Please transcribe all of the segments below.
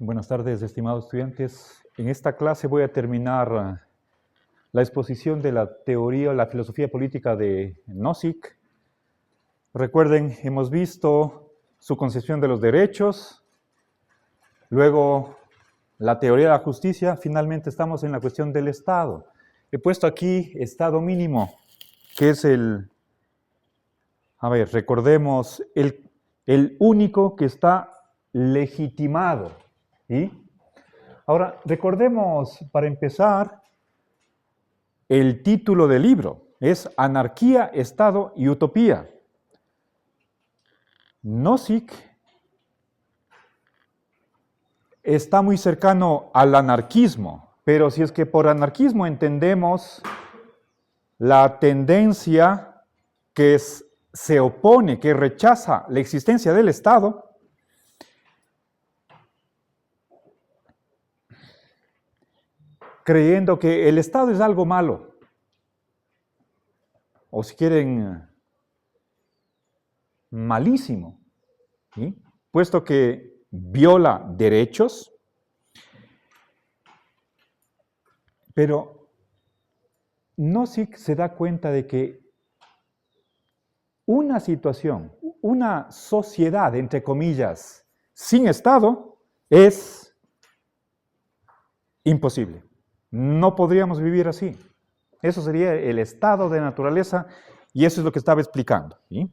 Buenas tardes, estimados estudiantes. En esta clase voy a terminar la exposición de la teoría, la filosofía política de Nozick. Recuerden, hemos visto su concepción de los derechos, luego la teoría de la justicia, finalmente estamos en la cuestión del Estado. He puesto aquí Estado mínimo, que es recordemos, el único que está legitimado. ¿Sí? Ahora, recordemos, para empezar, el título del libro es Anarquía, Estado y Utopía. Nozick está muy cercano al anarquismo, pero si es que por anarquismo entendemos la tendencia que se opone, que rechaza la existencia del Estado, creyendo que el Estado es algo malo, o si quieren, malísimo, ¿sí? Puesto que viola derechos, pero Nozick se da cuenta de que una situación, una sociedad, entre comillas, sin Estado, es imposible. No podríamos vivir así. Eso sería el estado de naturaleza y eso es lo que estaba explicando. ¿Sí?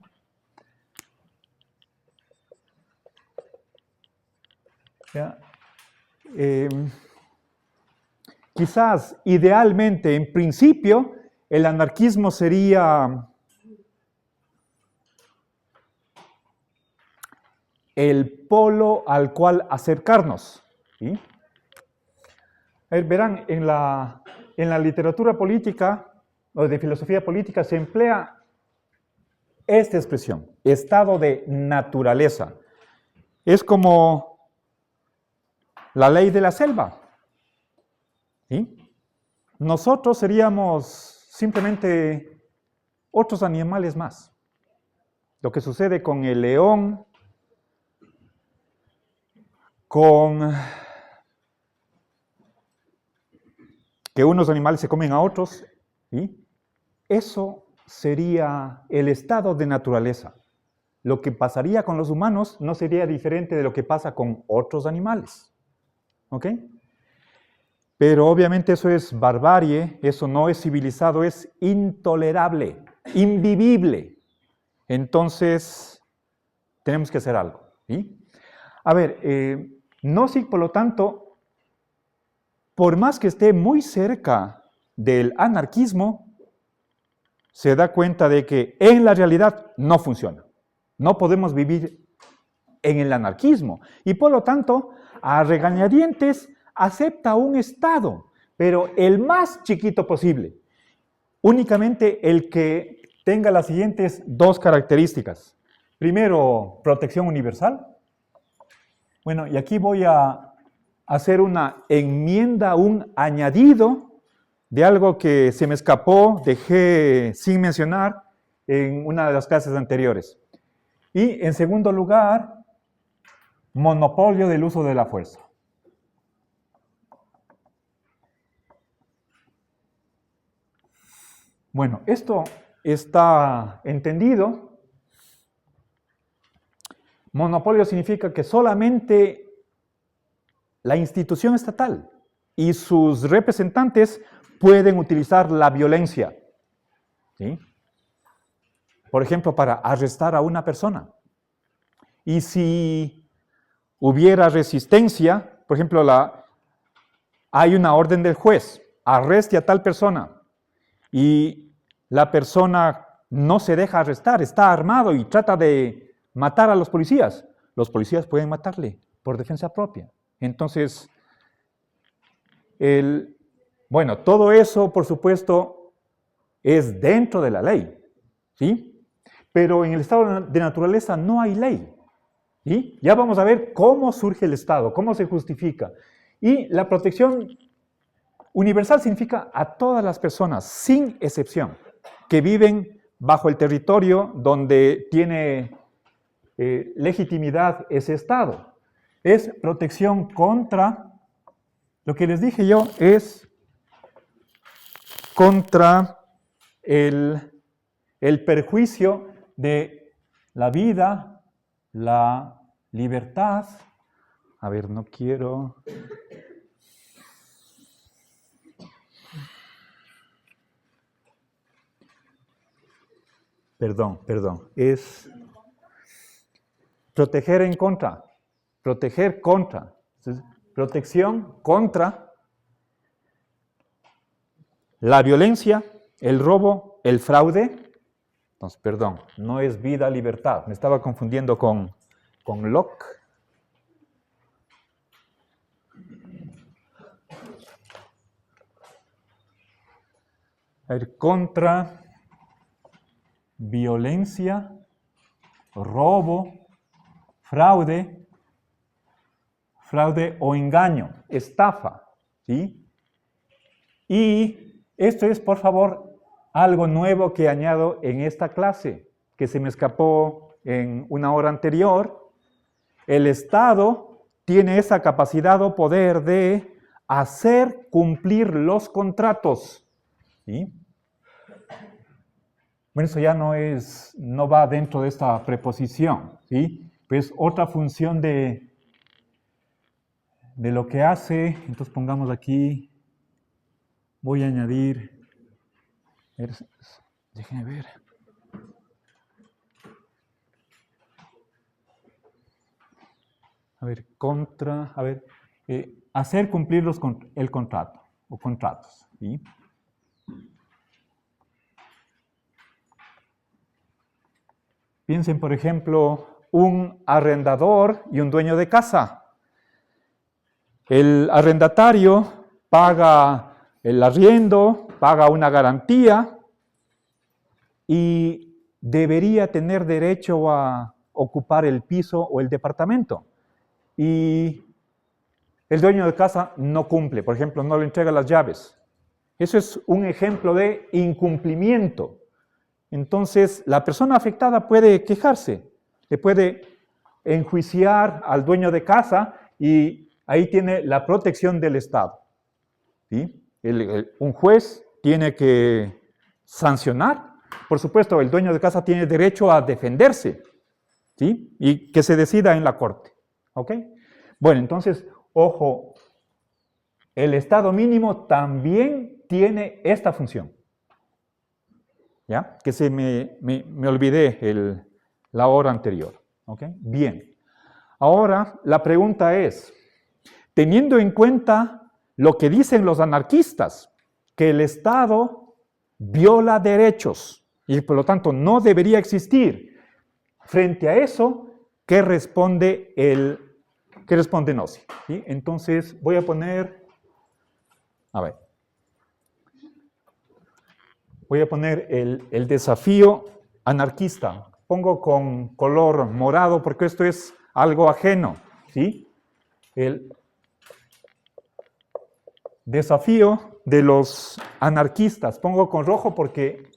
Quizás, idealmente, en principio, el anarquismo sería el polo al cual acercarnos. ¿Sí? Verán, en la literatura política o de filosofía política se emplea esta expresión, estado de naturaleza. Es como la ley de la selva. ¿Sí? Nosotros seríamos simplemente otros animales más. Lo que sucede con el león, con que unos animales se comen a otros, ¿sí? Eso sería el estado de naturaleza. Lo que pasaría con los humanos no sería diferente de lo que pasa con otros animales. ¿Ok? Pero obviamente eso es barbarie, eso no es civilizado, es intolerable, invivible. Entonces, tenemos que hacer algo. ¿Sí? A ver, Nozick, por lo tanto, por más que esté muy cerca del anarquismo, se da cuenta de que en la realidad no funciona. No podemos vivir en el anarquismo. Y por lo tanto, a regañadientes acepta un Estado, pero el más chiquito posible. Únicamente el que tenga las siguientes dos características. Primero, protección universal. Bueno, y aquí voy a hacer una enmienda, un añadido de algo que se me escapó, dejé sin mencionar en una de las clases anteriores. Y en segundo lugar, monopolio del uso de la fuerza. Bueno, esto está entendido. Monopolio significa que solamente la institución estatal y sus representantes pueden utilizar la violencia, ¿sí? Por ejemplo, para arrestar a una persona. Y si hubiera resistencia, por ejemplo, hay una orden del juez, arreste a tal persona, y la persona no se deja arrestar, está armado y trata de matar a los policías pueden matarle por defensa propia. Entonces, todo eso, por supuesto, es dentro de la ley, ¿sí? Pero en el estado de naturaleza no hay ley, ¿sí? Ya vamos a ver cómo surge el Estado, cómo se justifica. Y la protección universal significa a todas las personas, sin excepción, que viven bajo el territorio donde tiene legitimidad ese Estado. es protección contra, lo que les dije yo, es contra el perjuicio de la vida, la libertad. A ver, no quiero... Perdón, es proteger en contra, proteger contra, protección contra la violencia, el robo, el fraude. Entonces, perdón, no es vida, libertad. Me estaba confundiendo con Locke. A ver, contra violencia, robo, fraude o engaño, estafa, ¿sí? Y esto es, por favor, algo nuevo que añado en esta clase, que se me escapó en una hora anterior. El Estado tiene esa capacidad o poder de hacer cumplir los contratos, ¿sí? Bueno, eso ya no va dentro de esta preposición, ¿sí? Pues otra función de lo que hace, entonces pongamos aquí, voy a añadir, déjenme ver. A ver, hacer cumplir el contrato o contratos, ¿sí? Piensen, por ejemplo, un arrendador y un dueño de casa. El arrendatario paga el arriendo, paga una garantía y debería tener derecho a ocupar el piso o el departamento. Y el dueño de casa no cumple, por ejemplo, no le entrega las llaves. Eso es un ejemplo de incumplimiento. Entonces, la persona afectada puede quejarse, le puede enjuiciar al dueño de casa y ahí tiene la protección del Estado, ¿sí? Un juez tiene que sancionar. Por supuesto, el dueño de casa tiene derecho a defenderse, ¿sí? Y que se decida en la corte, ¿ok? Bueno, entonces, ojo, el Estado mínimo también tiene esta función. ¿Ya? Que se me olvidé la hora anterior. ¿Ok? Bien. Ahora, la pregunta es, teniendo en cuenta lo que dicen los anarquistas, que el Estado viola derechos y por lo tanto no debería existir, frente a eso, ¿qué responde Nozick? ¿Sí? Entonces, voy a poner, el desafío anarquista. Pongo con color morado porque esto es algo ajeno, ¿sí? El desafío de los anarquistas. Pongo con rojo porque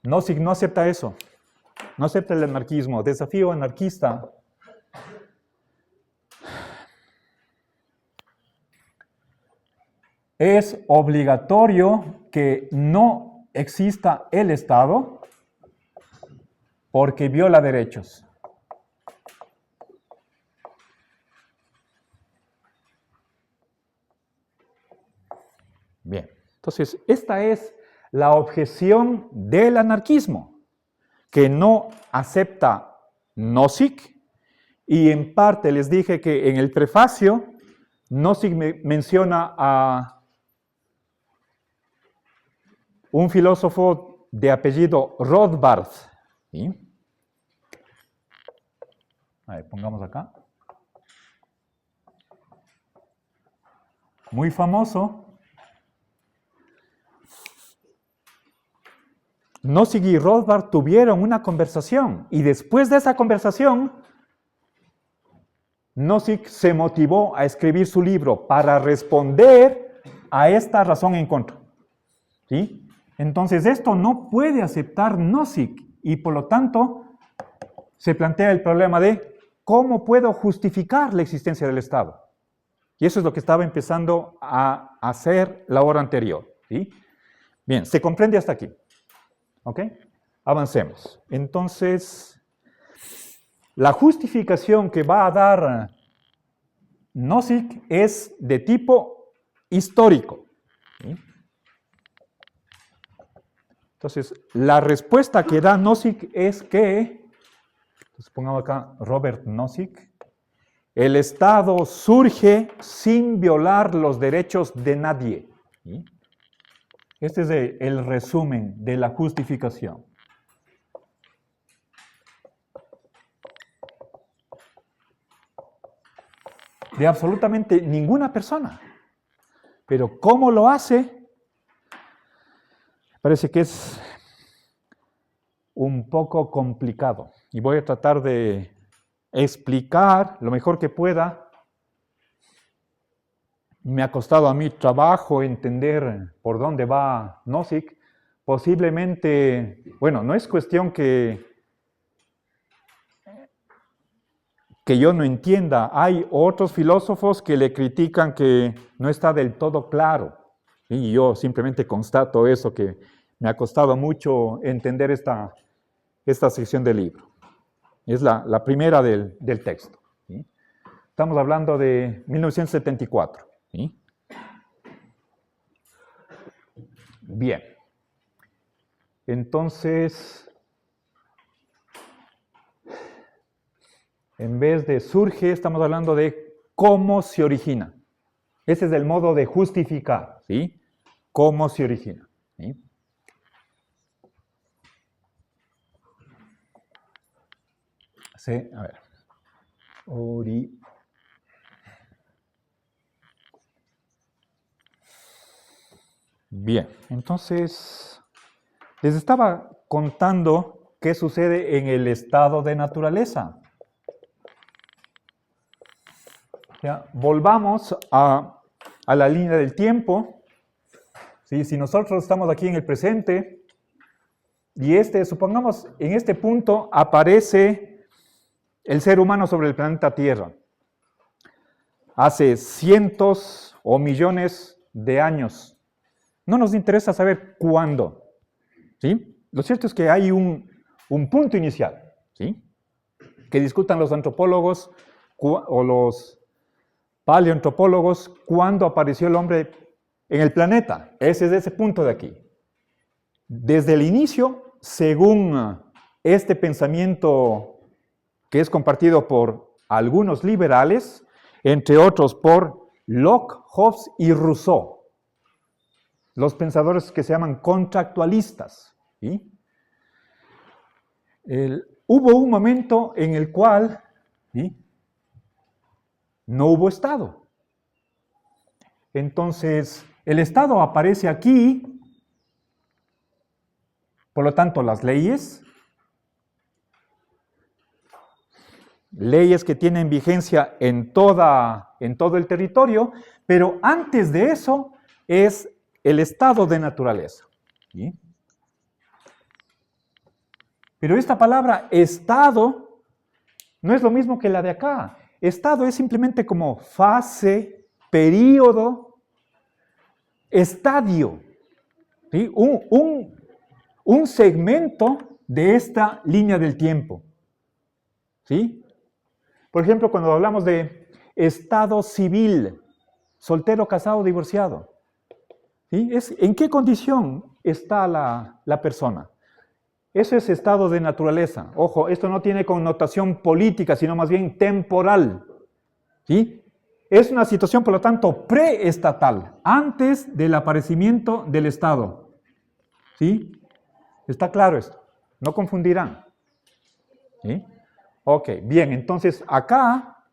Nozick no acepta eso. No acepta el anarquismo. Desafío anarquista. Es obligatorio que no exista el Estado porque viola derechos. Bien, entonces esta es la objeción del anarquismo, que no acepta Nozick, y en parte les dije que en el prefacio Nozick menciona a un filósofo de apellido Rothbard, ¿sí? A ver, pongamos acá. Muy famoso. Nozick y Rothbard tuvieron una conversación y después de esa conversación, Nozick se motivó a escribir su libro para responder a esta razón en contra, ¿sí? Entonces, esto no puede aceptar Nozick y por lo tanto se plantea el problema de cómo puedo justificar la existencia del Estado. Y eso es lo que estaba empezando a hacer la hora anterior. ¿Sí? Bien, ¿se comprende hasta aquí? ¿Ok? Avancemos. Entonces, la justificación que va a dar Nozick es de tipo histórico. ¿Sí? Entonces, la respuesta que da Nozick es que, pongamos acá Robert Nozick, el Estado surge sin violar los derechos de nadie. ¿Sí? Este es el resumen de la justificación. De absolutamente ninguna persona. Pero ¿cómo lo hace? Parece que es un poco complicado. Y voy a tratar de explicar lo mejor que pueda. Me ha costado a mí trabajo entender por dónde va Nozick. Posiblemente, bueno, no es cuestión que yo no entienda. Hay otros filósofos que le critican que no está del todo claro. Y yo simplemente constato eso, que me ha costado mucho entender esta sección del libro. Es la primera del texto. ¿Sí? Estamos hablando de 1974. ¿Sí? Bien. Entonces, en vez de surge, estamos hablando de cómo se origina. Ese es el modo de justificar, ¿sí? Cómo se origina. ¿Sí? Sí, a ver. Bien, entonces, les estaba contando qué sucede en el estado de naturaleza. Ya, volvamos a la línea del tiempo. ¿Sí? Si nosotros estamos aquí en el presente y supongamos, en este punto aparece el ser humano sobre el planeta Tierra. Hace cientos o millones de años. No nos interesa saber cuándo. ¿Sí? Lo cierto es que hay un punto inicial. ¿Sí? Que discutan los antropólogos o los paleoantropólogos cuándo apareció el hombre en el planeta. Ese es ese punto de aquí. Desde el inicio, según este pensamiento que es compartido por algunos liberales, entre otros por Locke, Hobbes y Rousseau, los pensadores que se llaman contractualistas. ¿Sí? Hubo un momento en el cual, ¿sí?, no hubo Estado. Entonces, el Estado aparece aquí, por lo tanto, las leyes que tienen vigencia en todo el territorio, pero antes de eso es el estado de naturaleza. ¿Sí? Pero esta palabra estado no es lo mismo que la de acá. Estado es simplemente como fase, período, estadio. ¿Sí? Un segmento de esta línea del tiempo. ¿Sí? Por ejemplo, cuando hablamos de estado civil, soltero, casado, divorciado. ¿Sí? ¿En qué condición está la persona? Eso es estado de naturaleza. Ojo, esto no tiene connotación política, sino más bien temporal. ¿Sí? Es una situación, por lo tanto, preestatal, antes del aparecimiento del Estado. ¿Sí? ¿Está claro esto? No confundirán. ¿Sí? Ok, bien, entonces acá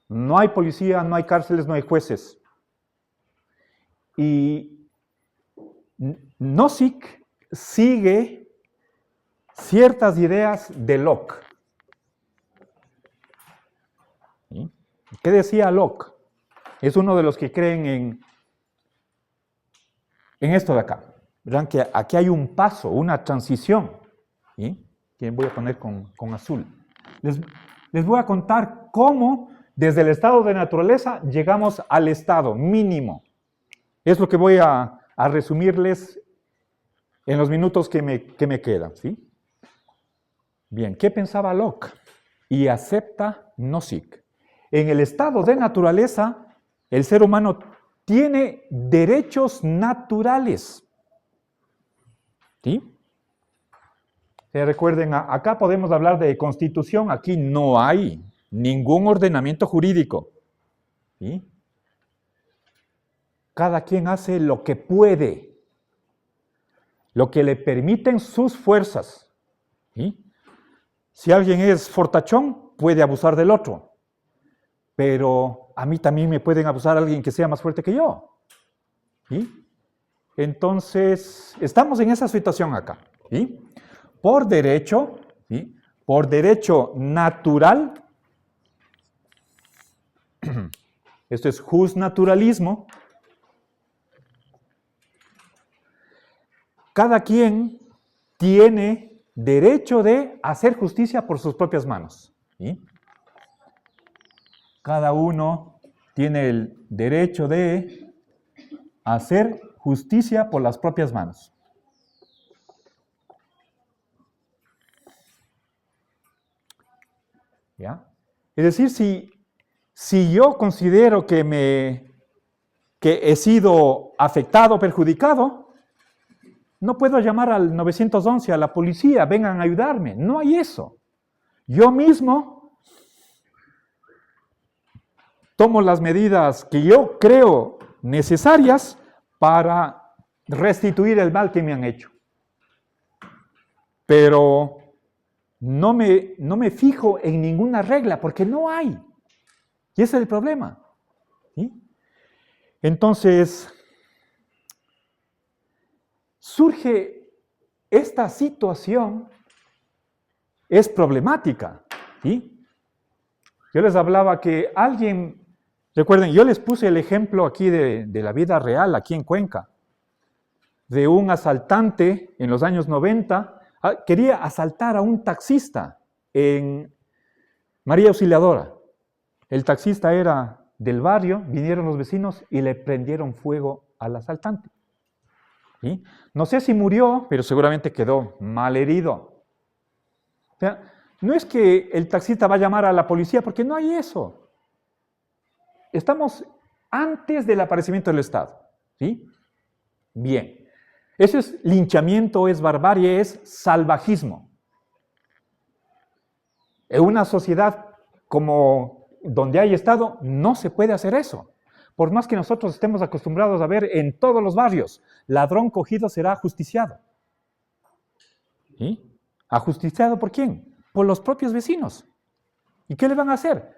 no hay policía, no hay cárceles, no hay jueces. Y Nozick sigue ciertas ideas de Locke. ¿Sí? ¿Qué decía Locke? Es uno de los que creen en esto de acá. Verán que aquí hay un paso, una transición, ¿sí? Que voy a poner con azul. Les voy a contar cómo desde el estado de naturaleza llegamos al estado mínimo. Es lo que voy a resumirles en los minutos que me quedan, ¿sí? Bien, ¿qué pensaba Locke? Y acepta Nozick. En el estado de naturaleza, el ser humano tiene derechos naturales. ¿Sí? Recuerden, acá podemos hablar de constitución, aquí no hay ningún ordenamiento jurídico. ¿Sí? Cada quien hace lo que puede, lo que le permiten sus fuerzas. ¿Sí? Si alguien es fortachón, puede abusar del otro. Pero a mí también me pueden abusar alguien que sea más fuerte que yo. ¿Sí? Entonces, estamos en esa situación acá. ¿Sí? Por derecho, ¿sí? Por derecho natural, esto es justnaturalismo, cada quien tiene derecho de hacer justicia por sus propias manos. ¿Sí? Cada uno tiene el derecho de hacer justicia por las propias manos. ¿Ya? Es decir, si yo considero que he sido afectado, perjudicado, no puedo llamar al 911, a la policía, vengan a ayudarme. No hay eso. Yo mismo tomo las medidas que yo creo necesarias para restituir el mal que me han hecho. Pero no me fijo en ninguna regla, porque no hay. Y ese es el problema. ¿Sí? Entonces, surge esta situación, es problemática. ¿Sí? Yo les hablaba que alguien, recuerden, yo les puse el ejemplo aquí de la vida real, aquí en Cuenca, de un asaltante en los años 90, quería asaltar a un taxista en María Auxiliadora. El taxista era del barrio, vinieron los vecinos y le prendieron fuego al asaltante. ¿Sí? No sé si murió, pero seguramente quedó mal herido. O sea, no es que el taxista va a llamar a la policía, porque no hay eso. Estamos antes del aparecimiento del Estado. ¿Sí? Bien. Eso es linchamiento, es barbarie, es salvajismo. En una sociedad como donde hay Estado, no se puede hacer eso. Por más que nosotros estemos acostumbrados a ver en todos los barrios, ladrón cogido será ajusticiado. ¿Sí? ¿Ajusticiado por quién? Por los propios vecinos. ¿Y qué le van a hacer?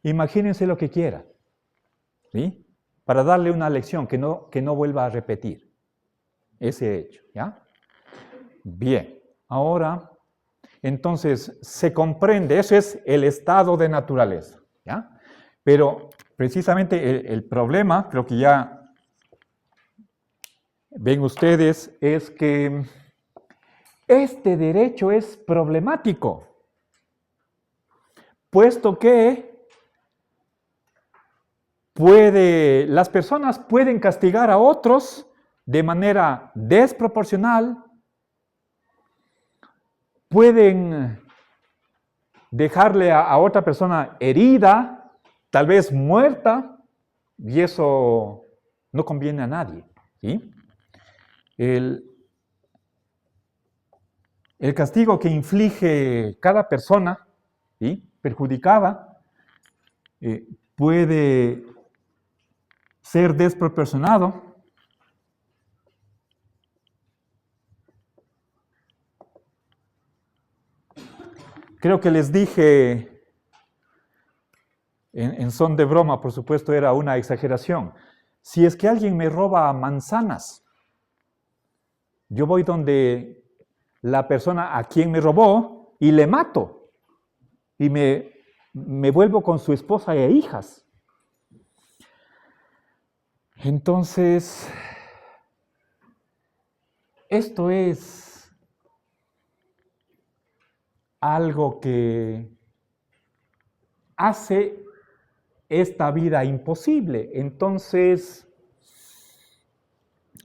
Imagínense lo que quiera. ¿Sí? Para darle una lección que no vuelva a repetir ese hecho. ¿Ya? Bien. Ahora, entonces, se comprende, eso es el estado de naturaleza. ¿Ya? Pero precisamente el problema, creo que ya ven ustedes, es que este derecho es problemático, puesto que las personas pueden castigar a otros de manera desproporcional, pueden dejarle a otra persona herida, tal vez muerta, y eso no conviene a nadie. ¿Sí? El castigo que inflige cada persona, ¿sí?, perjudicada puede ser desproporcionado. Creo que les dije, en son de broma, por supuesto, era una exageración. Si es que alguien me roba manzanas, yo voy donde la persona a quien me robó y le mato. Y me vuelvo con su esposa e hijas. Entonces, esto es algo que hace esta vida imposible. Entonces,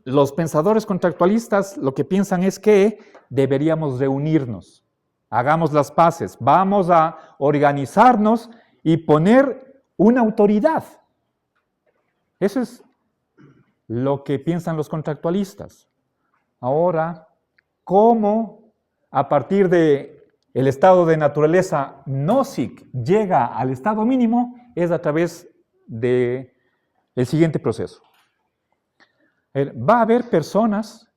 los pensadores contractualistas lo que piensan es que deberíamos reunirnos, hagamos las paces, vamos a organizarnos y poner una autoridad. Eso es lo que piensan los contractualistas. Ahora, ¿cómo a partir del estado de naturaleza Nozick llega al estado mínimo? Es a través del siguiente proceso. Va a haber personas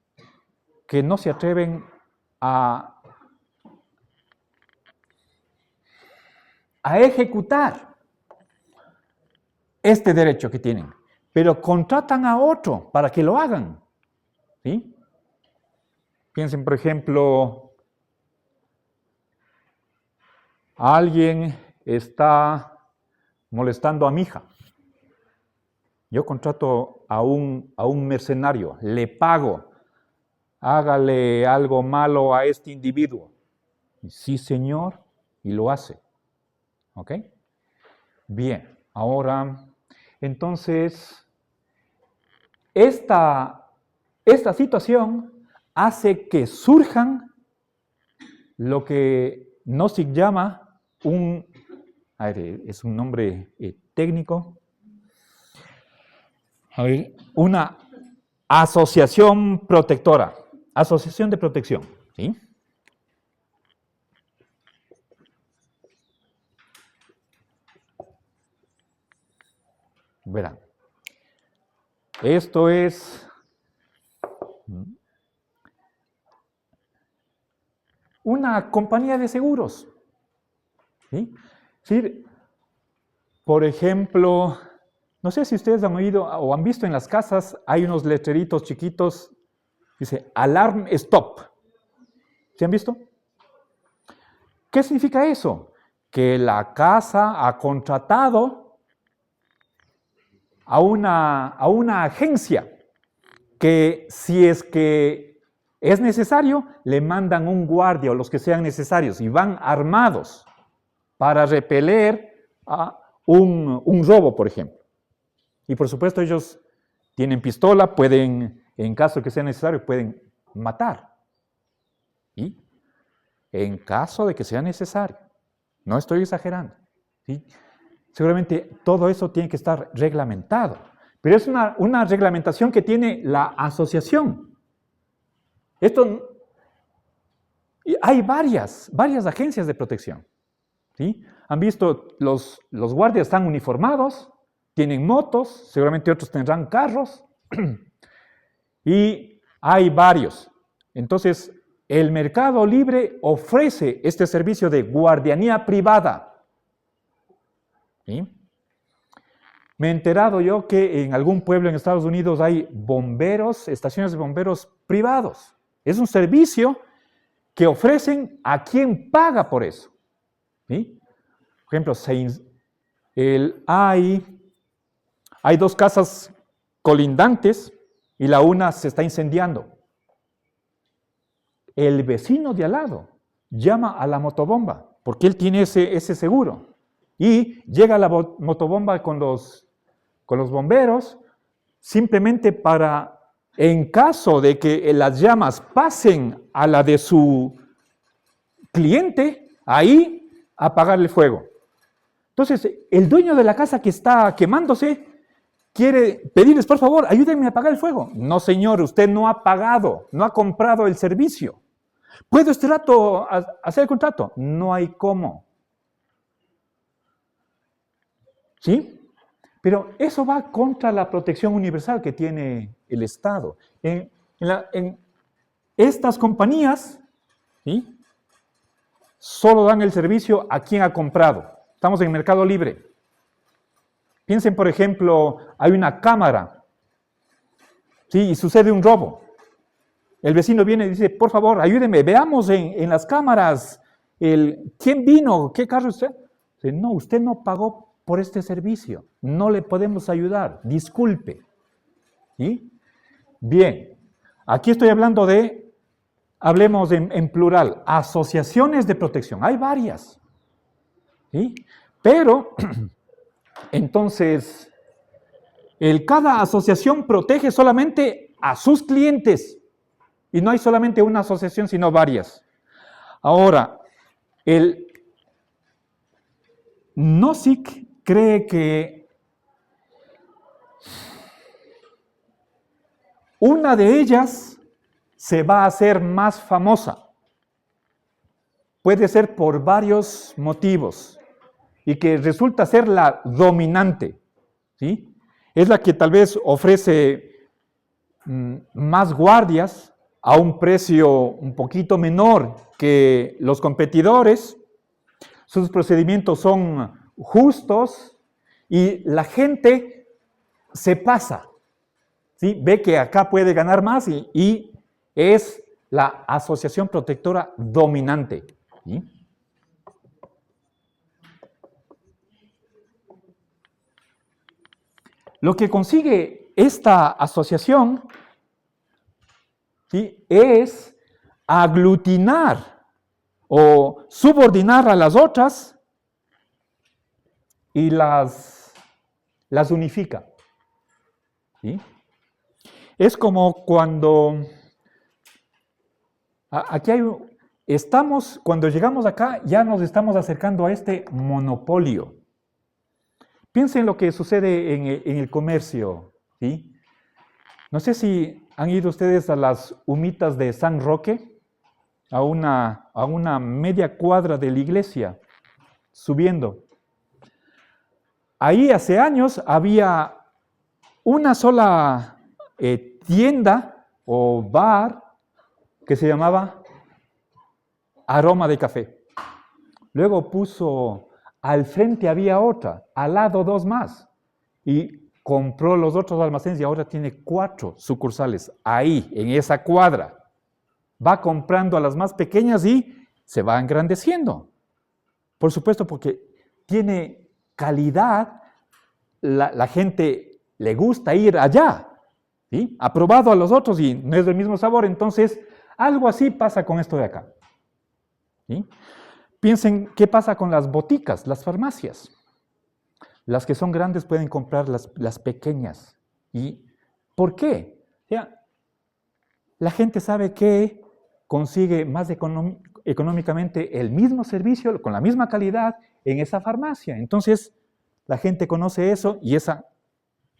que no se atreven a ejecutar este derecho que tienen, pero contratan a otro para que lo hagan. ¿Sí? Piensen, por ejemplo, alguien está molestando a mi hija. Yo contrato a un mercenario, le pago, hágale algo malo a este individuo. Sí, señor, y lo hace. ¿Ok? Bien, ahora, entonces, esta situación hace que surjan lo que Nozick llama es un nombre técnico, una asociación protectora, asociación de protección, ¿sí? Verán, esto es una compañía de seguros, ¿sí? Sí, por ejemplo, no sé si ustedes han oído o han visto en las casas, hay unos letreritos chiquitos, dice Alarm Stop. ¿Sí han visto? ¿Qué significa eso? Que la casa ha contratado a una agencia que si es que es necesario, le mandan un guardia o los que sean necesarios y van armados para repeler a un robo, por ejemplo. Y por supuesto ellos tienen pistola, pueden, en caso que sea necesario, pueden matar. ¿Sí? En caso de que sea necesario. No estoy exagerando. ¿Sí? Seguramente todo eso tiene que estar reglamentado. Pero es una reglamentación que tiene la asociación. Hay varias agencias de protección. ¿Sí? Han visto, los guardias están uniformados, tienen motos, seguramente otros tendrán carros, y hay varios. Entonces, el mercado libre ofrece este servicio de guardianía privada. ¿Sí? Me he enterado yo que en algún pueblo en Estados Unidos hay bomberos, estaciones de bomberos privados. Es un servicio que ofrecen a quien paga por eso. ¿Sí? Por ejemplo, hay dos casas colindantes y la una se está incendiando. El vecino de al lado llama a la motobomba porque él tiene ese seguro. Y llega la motobomba con los bomberos simplemente para, en caso de que las llamas pasen a la de su cliente, ahí apagar el fuego. Entonces, el dueño de la casa que está quemándose quiere pedirles, por favor, ayúdenme a apagar el fuego. No, señor, usted no ha pagado, no ha comprado el servicio. ¿Puedo este rato hacer el contrato? No hay cómo. ¿Sí? Pero eso va contra la protección universal que tiene el Estado. En estas compañías, ¿sí?, solo dan el servicio a quien ha comprado. Estamos en mercado libre. Piensen, por ejemplo, hay una cámara, ¿sí?, y sucede un robo. El vecino viene y dice, por favor, ayúdeme, veamos en las cámaras quién vino, qué carro usted. Dice, no, usted no pagó por este servicio, no le podemos ayudar, disculpe. ¿Sí? Bien, Aquí estoy hablando de, hablemos en plural, asociaciones de protección. Hay varias. ¿Sí? Pero, entonces, cada asociación protege solamente a sus clientes. Y no hay solamente una asociación, sino varias. Ahora, el Nozick cree que una de ellas se va a hacer más famosa. Puede ser por varios motivos y que resulta ser la dominante, ¿sí? Es la que tal vez ofrece más guardias a un precio un poquito menor que los competidores. Sus procedimientos son justos y la gente se pasa, ¿sí? Ve que acá puede ganar más y es la asociación protectora dominante, ¿sí? Lo que consigue esta asociación, ¿sí?, es aglutinar o subordinar a las otras y las unifica, ¿sí? Es como cuando aquí cuando llegamos acá ya nos estamos acercando a este monopolio. Piensen lo que sucede en el comercio, ¿sí? No sé si han ido ustedes a las humitas de San Roque, a una media cuadra de la iglesia, subiendo. Ahí hace años había una sola tienda o bar que se llamaba Aroma de Café. Luego puso, al frente había otra, al lado dos más. Y compró los otros almacenes y ahora tiene 4 sucursales ahí, en esa cuadra. Va comprando a las más pequeñas y se va engrandeciendo. Por supuesto, porque tiene calidad, la gente le gusta ir allá, ¿sí? Ha probado a los otros y no es del mismo sabor, entonces algo así pasa con esto de acá, ¿sí? Piensen qué pasa con las boticas, las farmacias. Las que son grandes pueden comprar las pequeñas. ¿Y por qué? La gente sabe que consigue más económicamente el mismo servicio, con la misma calidad, en esa farmacia. Entonces, la gente conoce eso y esa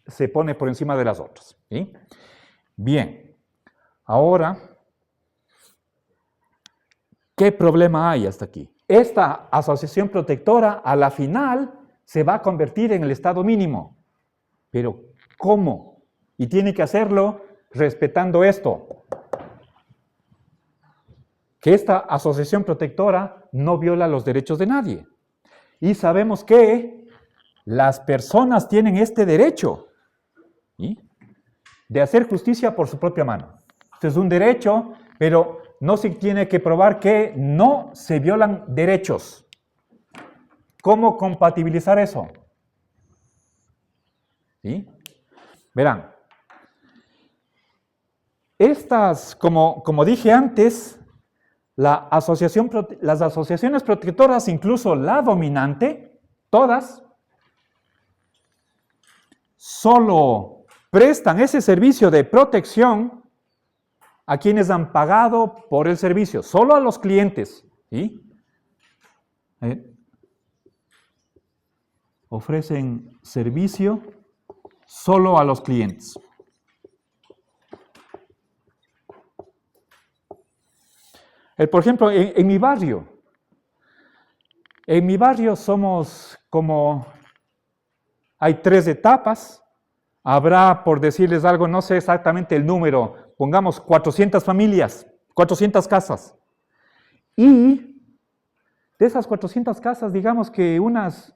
se pone por encima de las otras, ¿sí? Bien, ahora, ¿qué problema hay hasta aquí? Esta asociación protectora, a la final, se va a convertir en el estado mínimo. Pero, ¿cómo? Y tiene que hacerlo respetando esto. Que esta asociación protectora no viola los derechos de nadie. Y sabemos que las personas tienen este derecho, ¿sí?, de hacer justicia por su propia mano. Este es un derecho, pero no se tiene que probar que no se violan derechos. ¿Cómo compatibilizar eso? ¿Sí? Verán, estas, como dije antes, las asociaciones protectoras, incluso la dominante, todas, solo prestan ese servicio de protección a quienes han pagado por el servicio, solo a los clientes, ¿sí? Ofrecen servicio solo a los clientes. Por ejemplo, en mi barrio somos como, hay 3 etapas, habrá, por decirles algo, no sé exactamente el número, pongamos 400 familias, 400 casas. Y de esas 400 casas, digamos que unas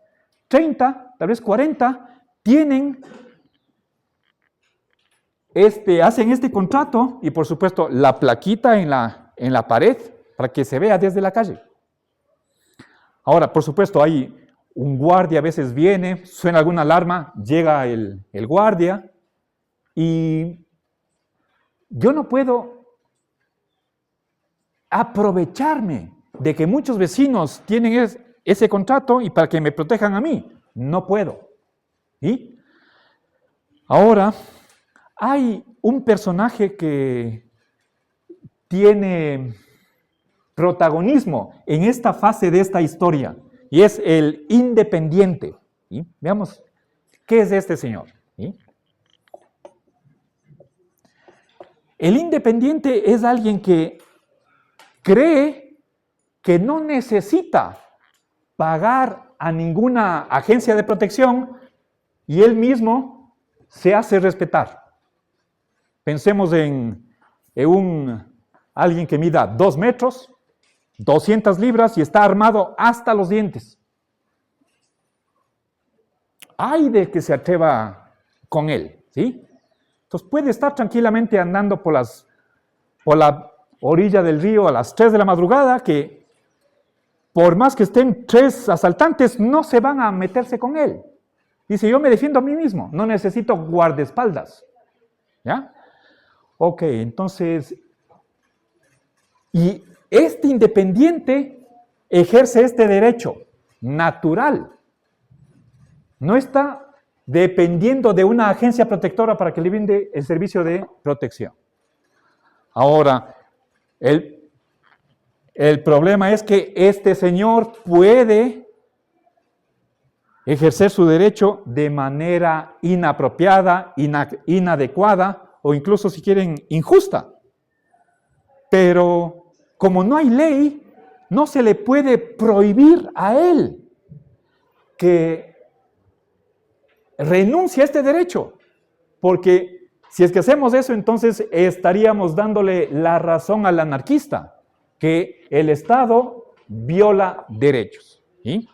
30, tal vez 40, hacen este contrato y por supuesto la plaquita en la pared para que se vea desde la calle. Ahora, por supuesto, hay un guardia, a veces viene, suena alguna alarma, llega el guardia y yo no puedo aprovecharme de que muchos vecinos tienen ese contrato y para que me protejan a mí. No puedo. ¿Sí? Ahora, hay un personaje que tiene protagonismo en esta fase de esta historia y es el independiente. ¿Sí? Veamos, ¿qué es este señor? ¿Sí? El independiente es alguien que cree que no necesita pagar a ninguna agencia de protección y él mismo se hace respetar. Pensemos en alguien que mida 2 metros, 200 libras y está armado hasta los dientes. Ay de que se atreva con él, ¿sí? Entonces puede estar tranquilamente andando por la orilla del río a las 3 de la madrugada, que por más que estén 3 asaltantes, no se van a meterse con él. Dice, yo me defiendo a mí mismo, no necesito guardaespaldas. ¿Ya? Ok, entonces, y este independiente ejerce este derecho natural. No está dependiendo de una agencia protectora para que le brinde el servicio de protección. Ahora, el problema es que este señor puede ejercer su derecho de manera inapropiada, inadecuada o incluso, si quieren, injusta. Pero como no hay ley, no se le puede prohibir a él que renuncie a este derecho, porque si es que hacemos eso, entonces estaríamos dándole la razón al anarquista, que el Estado viola derechos. ¿Sí?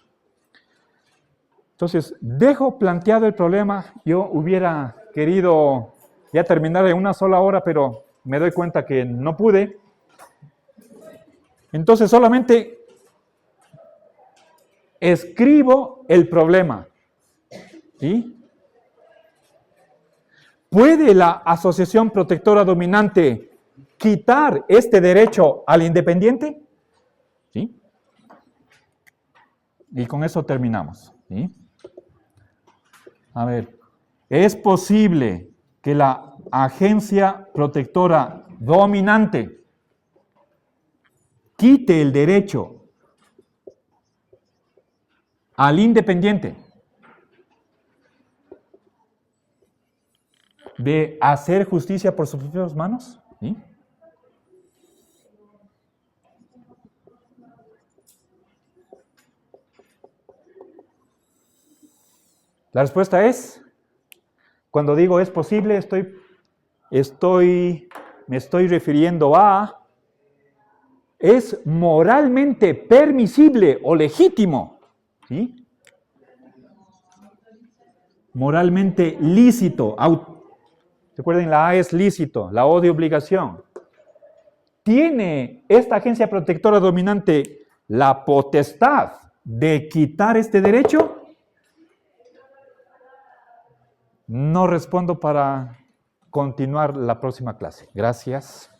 Entonces, dejo planteado el problema. Yo hubiera querido ya terminar en una sola hora, pero me doy cuenta que no pude. Entonces, solamente escribo el problema. ¿Sí? ¿Puede la asociación protectora dominante quitar este derecho al independiente? ¿Sí? Y con eso terminamos. ¿Sí? A ver, ¿es posible que la agencia protectora dominante quite el derecho al independiente de hacer justicia por sus propias manos? ¿Sí? La respuesta es, cuando digo es posible, me estoy refiriendo a, es moralmente permisible o legítimo, ¿sí? Moralmente lícito. Recuerden, la A es lícito, la O de obligación. ¿Tiene esta agencia protectora dominante la potestad de quitar este derecho? No respondo para continuar la próxima clase. Gracias.